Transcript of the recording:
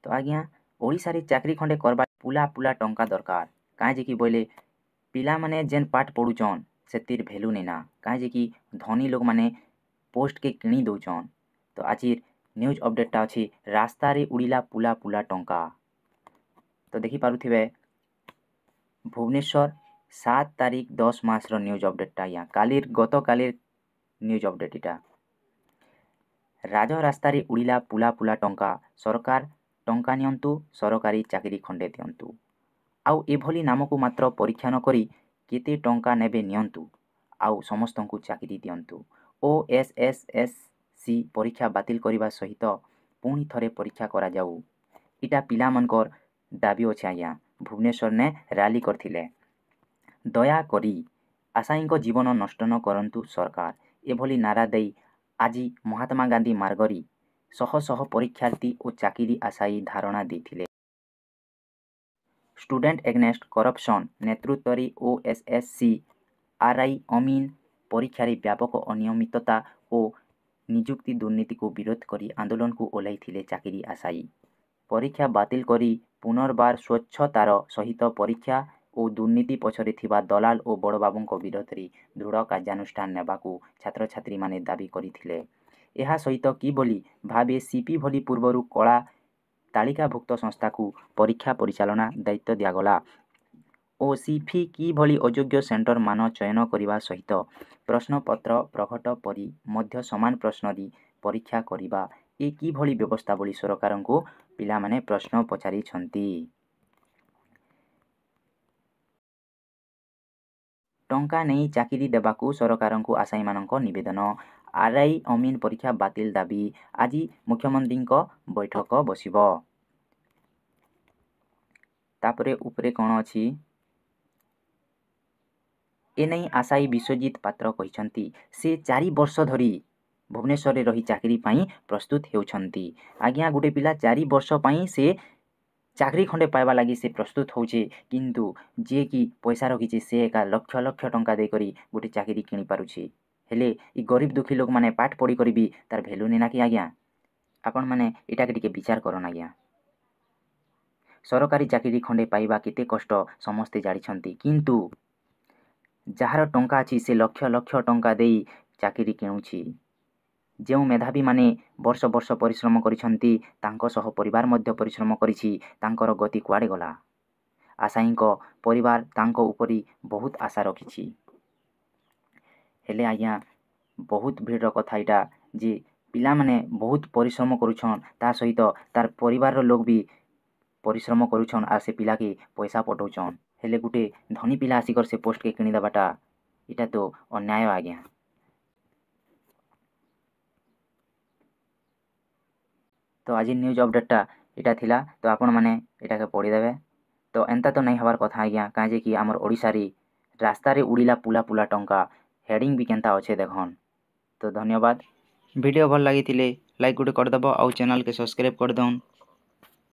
तो आज्ञा ओडिशारे चाकरी खंडे करबा पुला पुला टंका दरकार काजे कि बोले पिला माने जेन पाठ पढ़ुचन सेतिर भैल्यू नहीं ना काजे कि धनी लोक माने पोस्ट के किणी दौचन। तो आज न्यूज अपडेटटा अच्छी रास्ता रे उड़िला पुला पुला टंका। तो देखि पारुथिबे भुवनेश्वर 7 तारीख 10 मास रो न्यूज अपडेटटा या कालीर गत कालीर न्यूज अपडेट इटा राज रास्ता रे उड़िला पुला पुला टंका सरकार टंका नियंतु सरकारी चाकरी खंडे दियंतु आउ एभली नामकु मात्र परीक्षा न करी केते टंका नेबे नियंतु आउ समस्तंकु चाकरी दियंतु। OSSSC परीक्षा बातिल करिबा सहित पुणी थरे परीक्षा करा जाऊ इटा पिला मनकर दाबी अछि आज्ञा। भुवनेश्वर ने रैली करथिले दया करी आशायींक जीवन नष्ट न करंतु सरकार एभली नारा देई आज महात्मा गांधी मार्गरी शह शह परीक्षार्थी और चाकरी आशायी धारणा देथिले। स्टूडेंट एगनेस्ट करप्शन नेतृत्वरी OSSC RI अमीन परीक्षारे व्यापक अनियमितता और नियुक्ति दुर्नीति को विरोध करी आंदोलन को ओह्लाइथिले चाकरी आशायी परीक्षा बातिल करी पुनर्बार स्वच्छतार सहित परीक्षा और दुर्नीति पछरे थिबा दलाल और बड़ बाबूंक विरोधरे दृढ़ कार्यानुष्ठान नेबाकू छात्र छात्री माने दाबी करिथिले। एहा सहित कि बोली भावे सीपी भली पूर्वरु कला तालिकाभुक्त संस्था को परीक्षा परिचालना दायित्व दियागला और सीफी कि भली अयोग्य सेंटर मान चयन करिबा सहित प्रश्नपत्र प्रकट परी मध्य समान प्रश्नरी परीक्षा करिबा ए कि भली व्यवस्था बोली सरकार को पिला माने प्रश्न पचारि छंती। टंका नहीं चाकरी देबाकू सरकार को आशायी मानक निवेदन RI अमीन परीक्षा बातिल दाबी आज मुख्यमंत्री बैठक बसिब। तापरे उपरे कौन अच्छी एने आशायी विश्वजीत पात्र कहिसंती से 4 वर्ष धरी भुवनेश्वर रे रही चाकरी पाई प्रस्तुत हेउछंती। आज्ञा गुटे पिला 4 वर्ष पाई से चाकरी खंडे पाइबा लगी से प्रस्तुत होचे किंतु जे कि पैसा रखिचे से एका लक्ष लक्ष टंका दे करी गुटे चाकरी किनी पारुछे हेले ई गरीब दुखी लोक माने पाठ पढ़ी करी भी तार भैल्यू नहीं ना कि आज्ञा। आपण माने एटा के टिके विचार करन आज्ञा। सरकारी चाकरी खंडे पाइबा केते कष्ट समस्ते जानिछंती किंतु जार टंका अछि से लक्ष लक्ष टंका देई चाकरी किणुछि। जो मेधावी माने वर्ष वर्ष परिश्रम करिछंती तांको सह परिवार मध्य परिश्रम करिछि तांकर गति कुआडे गला। आशायींक परिवार तांको उपरी बहुत आशा रखिछि हेले आज्ञा बहुत भीड़ कथा इटा जे पिला माने बहुत परिश्रम करुछन ता सहित तार परिवार लोग भी परिश्रम करुछन आ से पिला के पैसा पठौछन हेले गुटे धनी पिला आसिकर से पोस्ट के किणी देबाटा इटा तो अन्याय आज्ञा। तो आज न्यूज अपडेटटा इटा थिला तो आपण माने इटा के पढ़ी देबे। तो एंता तो नहीं हबार कथा आज्ञा काजे कि आमर ओडिसा रे रास्ता रे उड़िला पुला पुला टंका हेडिंग भी केनता अच्छे देखन। तो धन्यवाद। वीडियो भल लगी लाइक गुटे कर दबो आउ चैनल के सब्सक्राइब कर दउन।